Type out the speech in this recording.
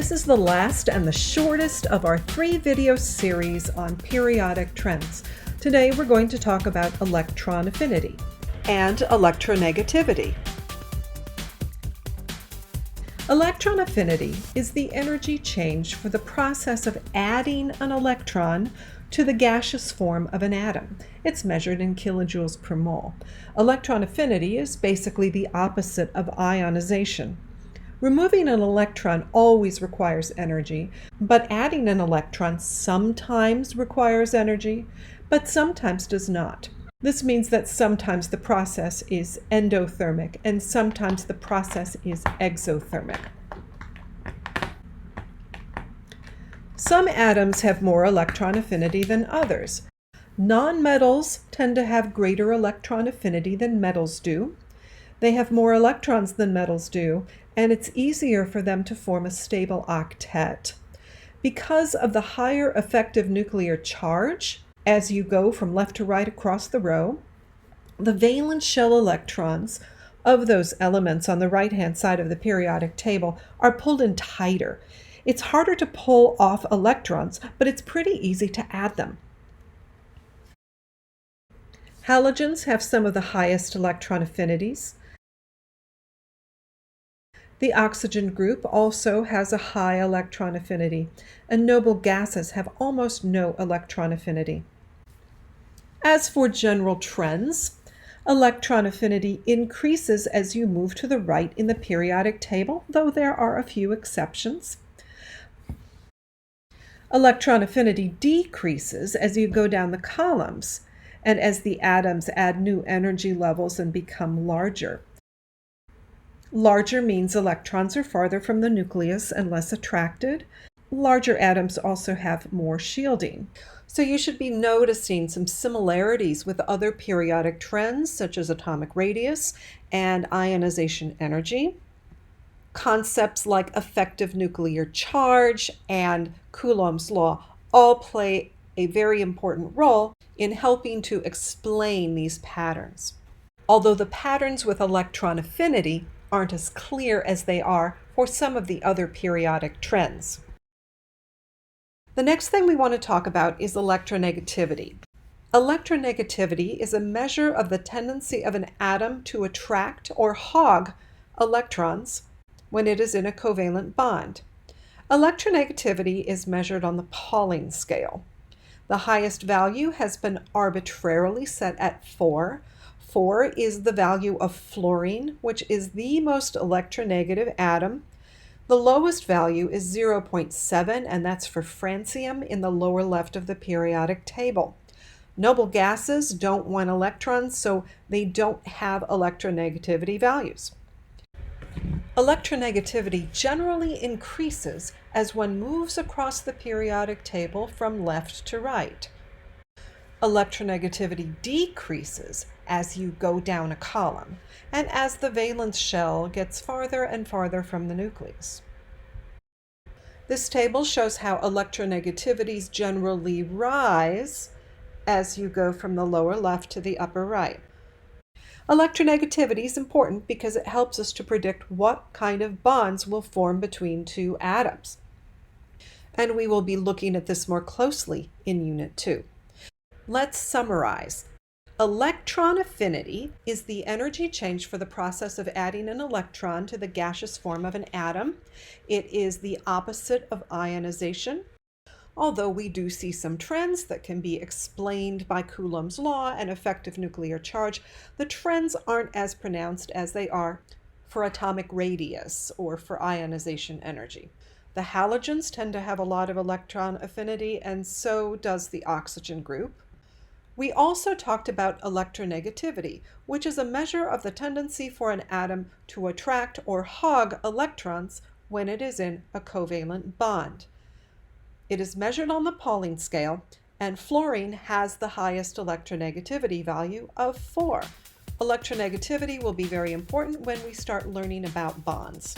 This is the last and the shortest of our 3-video series on periodic trends. Today we're going to talk about electron affinity and electronegativity. Electron affinity is the energy change for the process of adding an electron to the gaseous form of an atom. It's measured in kilojoules per mole. Electron affinity is basically the opposite of ionization. Removing an electron always requires energy, but adding an electron sometimes requires energy, but sometimes does not. This means that sometimes the process is endothermic and sometimes the process is exothermic. Some atoms have more electron affinity than others. Nonmetals tend to have greater electron affinity than metals do. They have more electrons than metals do, and it's easier for them to form a stable octet. Because of the higher effective nuclear charge, as you go from left to right across the row, the valence shell electrons of those elements on the right-hand side of the periodic table are pulled in tighter. It's harder to pull off electrons, but it's pretty easy to add them. Halogens have some of the highest electron affinities. The oxygen group also has a high electron affinity, and noble gases have almost no electron affinity. As for general trends, electron affinity increases as you move to the right in the periodic table, though there are a few exceptions. Electron affinity decreases as you go down the columns and as the atoms add new energy levels and become larger. Larger means electrons are farther from the nucleus and less attracted. Larger atoms also have more shielding. So you should be noticing some similarities with other periodic trends such as atomic radius and ionization energy. Concepts like effective nuclear charge and Coulomb's law all play a very important role in helping to explain these patterns. Although the patterns with electron affinity aren't as clear as they are for some of the other periodic trends. The next thing we want to talk about is electronegativity. Electronegativity is a measure of the tendency of an atom to attract or hog electrons when it is in a covalent bond. Electronegativity is measured on the Pauling scale. The highest value has been arbitrarily set at 4. 4 is the value of fluorine, which is the most electronegative atom. The lowest value is 0.7, and that's for francium in the lower left of the periodic table. Noble gases don't want electrons, so they don't have electronegativity values. Electronegativity generally increases as one moves across the periodic table from left to right. Electronegativity decreases as you go down a column and as the valence shell gets farther and farther from the nucleus. This table shows how electronegativities generally rise as you go from the lower left to the upper right. Electronegativity is important because it helps us to predict what kind of bonds will form between two atoms. And we will be looking at this more closely in Unit 2. Let's summarize. Electron affinity is the energy change for the process of adding an electron to the gaseous form of an atom. It is the opposite of ionization. Although we do see some trends that can be explained by Coulomb's law and effective nuclear charge, the trends aren't as pronounced as they are for atomic radius or for ionization energy. The halogens tend to have a lot of electron affinity, and so does the oxygen group. We also talked about electronegativity, which is a measure of the tendency for an atom to attract or hog electrons when it is in a covalent bond. It is measured on the Pauling scale, and fluorine has the highest electronegativity value of 4. Electronegativity will be very important when we start learning about bonds.